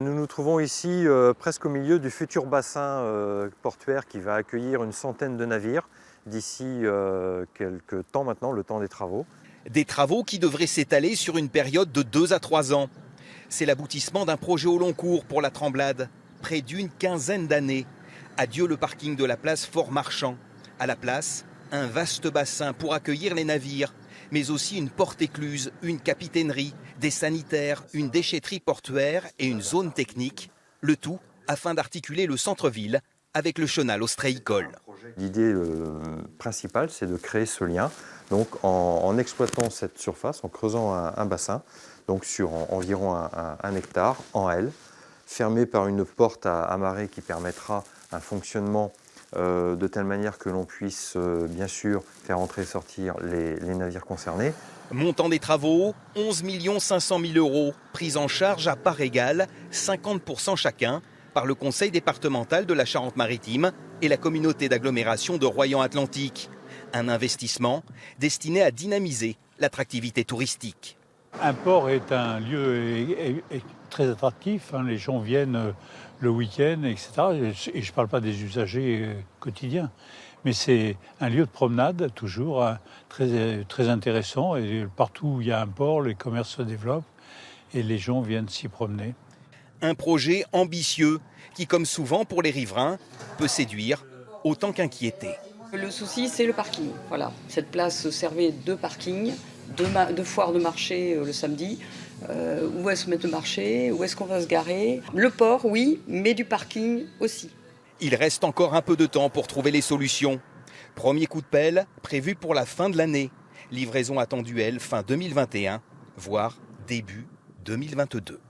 Nous nous trouvons ici presque au milieu du futur bassin portuaire qui va accueillir une centaine de navires d'ici quelques temps maintenant, le temps des travaux. Des travaux qui devraient s'étaler sur une période de 2 à 3 ans. C'est l'aboutissement d'un projet au long cours pour la Tremblade, près d'une quinzaine d'années. Adieu le parking de la place Fort-Marchand. À la place, un vaste bassin pour accueillir les navires, mais aussi une porte écluse, une capitainerie, des sanitaires, une déchetterie portuaire et une zone technique. Le tout afin d'articuler le centre-ville avec le chenal ostréicole. L'idée principale, c'est de créer ce lien, donc en exploitant cette surface, en creusant un bassin, donc sur environ un hectare en L, fermé par une porte à marée qui permettra un fonctionnement de telle manière que l'on puisse bien sûr faire entrer et sortir les navires concernés. Montant des travaux, 11 500 000 €, pris en charge à part égale, 50% chacun, par le conseil départemental de la Charente-Maritime et la communauté d'agglomération de Royan-Atlantique. Un investissement destiné à dynamiser l'attractivité touristique. Un port est un lieu très attractif, les gens viennent le week-end, etc. Et je ne parle pas des usagers quotidiens, mais c'est un lieu de promenade toujours très intéressant. Et partout où il y a un port, les commerces se développent et les gens viennent s'y promener. Un projet ambitieux qui, comme souvent pour les riverains, peut séduire autant qu'inquiéter. Le souci, c'est le parking. Voilà. Cette place servait de parking, de foire de marché le samedi. Où est-ce qu'on met le marché? Où est-ce qu'on va se garer? Le port, oui, mais du parking aussi. Il reste encore un peu de temps pour trouver les solutions. Premier coup de pelle prévu pour la fin de l'année. Livraison attendue, elle, fin 2021, voire début 2022.